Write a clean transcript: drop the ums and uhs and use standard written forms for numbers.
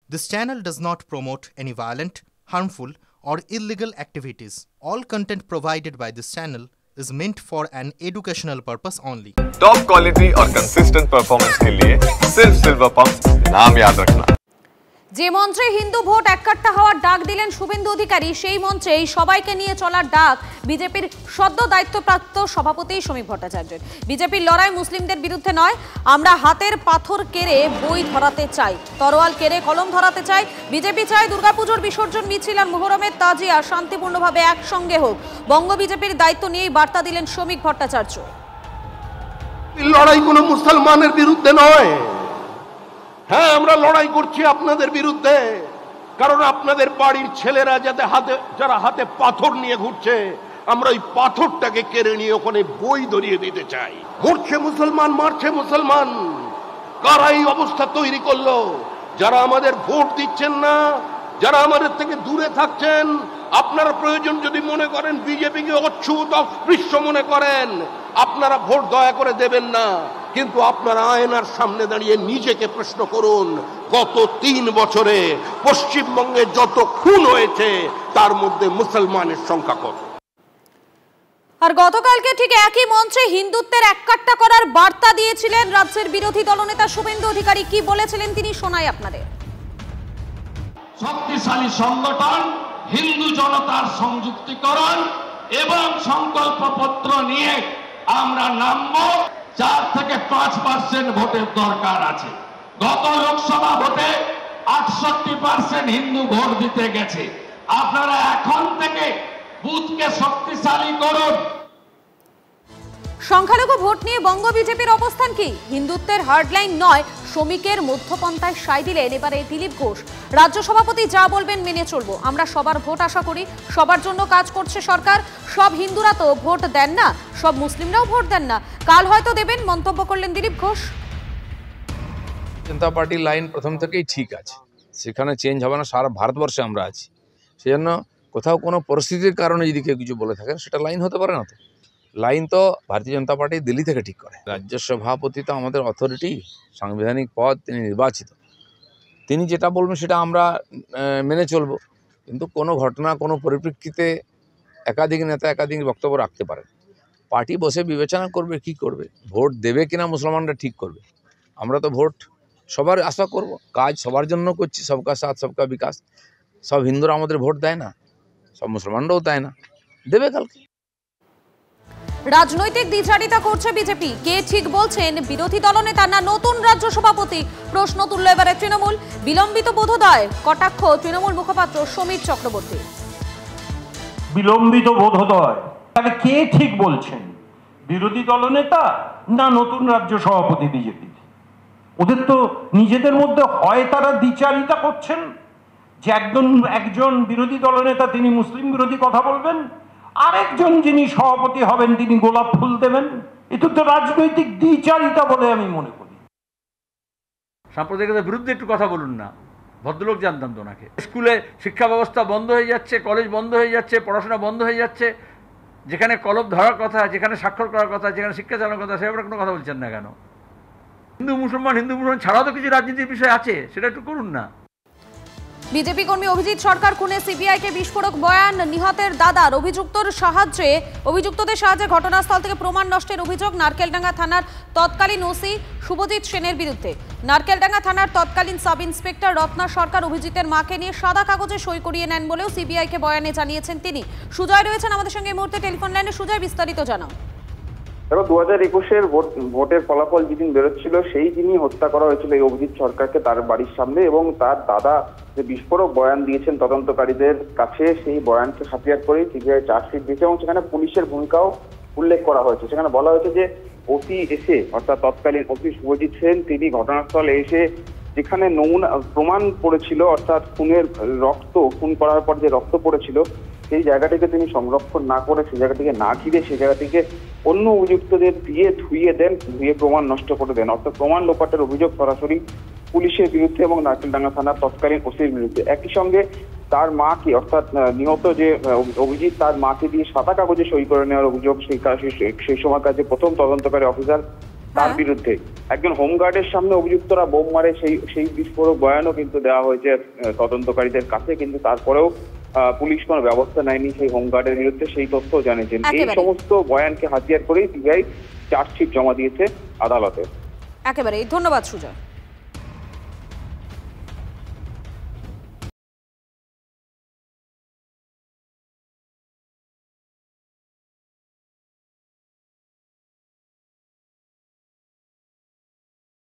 This channel does not promote any violent, harmful, or illegal activities. All content provided by this channel is meant for an educational purpose only. Top quality और consistent performance के लिए सिर्फ silver pump नाम याद रखना। যে মঞ্চে Hindu vote এককাট্টা হওয়ার ডাক দিলেন শুভেন্দু অধিকারী, সেই মঞ্চে সবাইকে নিয়ে চলার ডাক বিজেপির সদ্য দায়িত্বপ্রাপ্ত সভাপতি শ্রমিক ভট্টাচার্যের। বিজেপির লড়াই মুসলিমদের বিরুদ্ধে নয়, আমরা হাতের পাথর কেড়ে বই ধরাতে চাই, তরোয়াল কেড়ে কলম ধরাতে চাই। বিজেপি চায় দুর্গাপুজোর বিসর্জন মিছিল আর মোহরমের তাজিয়া শান্তিপূর্ণভাবে একসঙ্গে হোক। বঙ্গ বিজেপির দায়িত্ব নিয়েই বার্তা দিলেন শ্রমিক ভট্টাচার্য। লড়াই কোনো মুসলমানের বিরুদ্ধে নয়। হ্যাঁ, আমরা লড়াই করছি আপনাদের বিরুদ্ধে, কারণ আপনাদের বাড়ির ছেলেরা যারা হাতে পাথর নিয়ে ঘুরছে, আমরা ওই পাথরটাকে কেড়ে নিয়ে ওখানে বই ধরিয়ে দিতে চাই। মরছে মুসলমান, মারছে মুসলমান। কারা এই অবস্থা তৈরি করলো? যারা আমাদের ভোট দিচ্ছেন না, যারা আমাদের থেকে দূরে থাকছেন। আপনারা প্রয়োজন যদি মনে করেন বিজেপিকে অচ্ছুত অস্পৃশ্য মনে করেন, আপনারা ভোট দয়া করে দেবেন না। কিন্তু আপনারা আয়নার সামনে দাঁড়িয়ে নিজেকে প্রশ্ন করুন, গত 3 বছরে পশ্চিমবঙ্গে যত খুন হয়েছে তার মধ্যে মুসলমানের সংখ্যা কত? আর গতকালকে ঠিক একই মঞ্চে হিন্দুত্বের এককাট্টা করার বার্তা দিয়েছিলেন রাজ্যের বিরোধী দলনেতা শুভেন্দু অধিকারী। কি বলেছিলেন তিনি শোনাই আপনাদের। শক্তিশালী সংগঠন, হিন্দু জনতার সংযুক্তিকরণ এবং সংকল্পপত্র নিয়ে আমরা নামবো। 4 থেকে 5% ভোটের দরকার আছে। গত লোকসভা ভোটে 68% হিন্দু ভোট দিতে গেছে। আপনারা এখন থেকে বুথকে শক্তিশালী করুন। সংখ্যালঘু ভোট নিয়ে বঙ্গ বিজেপির অবস্থান কি? হিন্দুত্বের হার্ডলাইন নয়, শ্রমিকের মধ্যপন্থায় সায় দিলেন এবারে দিলীপ ঘোষ। রাজ্য সভাপতি যা বলবেন মেনে চলবো, আমরা সবার ভোট আশা করি, সবার জন্য কাজ করছে সরকার। সব হিন্দুরা তো ভোট দেন না, সব মুসলিমরাও ভোট দেন না, কাল হয়তো দেবেন, মন্তব্য করলেন দিলীপ ঘোষ। জনতা পার্টির লাইন প্রথম থেকেই ঠিক আছে, সেখানে চেঞ্জ হবে না। সারা ভারতবর্ষে আমরা আছি, সেজন্য কোথাও কোনো পরিস্থিতির কারণে যদি কেউ কিছু বলে থাকেন সেটা লাইন হতে পারে না। তো লাইন তো ভারতীয় জনতা পার্টি দিল্লি থেকে ঠিক করে। রাজ্য সভাপতি তো আমাদের অথরিটি, সাংবিধানিক পদ, তিনি নির্বাচিত, তিনি যেটা বলবেন সেটা আমরা মেনে চলব। কিন্তু কোনো ঘটনা, কোনো পরিপ্রেক্ষিতে একাধিক নেতা একাধিক বক্তব্য রাখতে পারে। পার্টি বসে বিবেচনা করবে কি করবে, ভোট দেবে কিনা মুসলমানরা ঠিক করবে। আমরা তো ভোট সবার আশা করব, কাজ সবার জন্য করছি, সবকা সাথ সবকা বিকাশ। সব হিন্দুরা আমাদের ভোট দেয় না, সব মুসলমানরাও দেয় না, দেবে কালকে। রাজনৈতিক দ্বিচারিতা করছে বিজেপি, কে ঠিক বলছেন? বিরোধী দলনেতা না নতুন রাজ্য সভাপতি? প্রশ্ন তুলল এবারে তৃণমূল। বিলম্বিত বোধোদয় কটাক্ষ তৃণমূল মুখপাত্র সমীর চক্রবর্তী। বিলম্বিত বোধোদয়, তাহলে কে ঠিক বলছেন? বিরোধী দলনেতা না নতুন রাজ্য সভাপতি বিজেপি? ওদের তো নিজেদের মধ্যে হয় তারা দ্বিচারিতা করছেন যে একজন বিরোধী দলনেতা তিনি মুসলিম বিরোধী কথা বলবেন, আরেকজন যিনি সভাপতি হবেন তিনি গোলাপ ফুল দেবেন। এটা তো রাজনৈতিক দ্বিচারিতা বলে আমি মনে করি। সাম্প্রদায়িকতার বিরুদ্ধে একটু কথা বলুন না, ভদ্রলোক জানতাম তো ওনাকে। স্কুলে শিক্ষা ব্যবস্থা বন্ধ হয়ে যাচ্ছে, কলেজ বন্ধ হয়ে যাচ্ছে, পড়াশোনা বন্ধ হয়ে যাচ্ছে। যেখানে কলম ধরার কথা, যেখানে স্বাক্ষর করার কথা, যেখানে শিক্ষা চালানোর কথা, সেভাবে কোনো কথা বলছেন না কেন? হিন্দু মুসলমান ছাড়াও তো কিছু রাজনীতির বিষয় আছে, সেটা একটু করুন না। বিজেপি কর্মী অভিজিৎ সরকার খুনে সিবিআইকে বিস্ফোরক বয়ান। নিহতের দাদার অভিযুক্তদের সাহায্যে ঘটনাস্থল থেকে প্রমাণ নষ্টের অভিযোগ নারকেলডাঙ্গা থানার তৎকালীন ওসি শুভজিৎ সেনের বিরুদ্ধে। নারকেলডাঙ্গা থানার তৎকালীন সাব ইন্সপেক্টর রত্না সরকার অভিজিতের মাকে নিয়ে সাদা কাগজে সই করিয়ে নেন বলেও সিবিআইকে বয়ানে জানিয়েছেন তিনি। সুজয় রয়েছেন আমাদের সঙ্গে এই মুহূর্তে টেলিফোন লাইনে। সুজয়, বিস্তারিত জানাও। 2021-এর ভোটের ফলাফল যেদিন বেরোচ্ছিল সেই দিনই হত্যা করা হয়েছিল এই অভিজিৎ সরকারকে তার বাড়ির সামনে, এবং তার দাদা যে বিস্ফোরক বয়ান দিয়েছেন তদন্তকারীদের কাছে, সেই বয়ানকে হাতিয়ার করে সিবিআই চার্জশিট দিয়েছে এবং সেখানে পুলিশের ভূমিকাও উল্লেখ করা হয়েছে। সেখানে বলা হয়েছে যে ওসি এসে, অর্থাৎ তৎকালীন ওসি শুভজিৎ সেন, তিনি ঘটনাস্থলে এসে যেখানে নমুনা প্রমাণ পড়েছিল, অর্থাৎ খুন করার পর যে রক্ত পড়েছিল, সেই জায়গাটিকে তিনি সংরক্ষণ না করে, সেই জায়গাটিকে না ঘিরে, সেই জায়গাটিকে অন্য অভিযুক্তদের দিয়ে ধুয়ে প্রমাণ নষ্ট করে দেন। অর্থাৎ প্রমাণ লোপাটের অভিযোগ সরাসরি পুলিশের বিরুদ্ধে এবং নারকেলডাঙ্গা থানার তৎকালীন ওসির বিরুদ্ধে। একই সঙ্গে তার মাকে, অর্থাৎ নিহত যে অভিজিৎ, তার মাকে দিয়ে সাদা কাগজে সই করে নেওয়ার অভিযোগ সেই সময়কার যে প্রথম তদন্তকারী অফিসার তার বিরুদ্ধে একজন হোমগার্ডের সামনে অভিযুক্তরা বোম মারে সেই বিস্ফোরক বয়ানও কিন্তু দেওয়া হয়েছে তদন্তকারীদের কাছে, কিন্তু তারপরেও পুলিশ কোনো ব্যবস্থা নেয়নি সেই হোমগার্ডের বিরুদ্ধে, সেই তথ্য জানিয়েছেন। এই সমস্ত বয়ানকে হাতিয়ার করেই সিবিআই চার্জশিট জমা দিয়েছে আদালতে। একেবারে ধন্যবাদ সুজয়।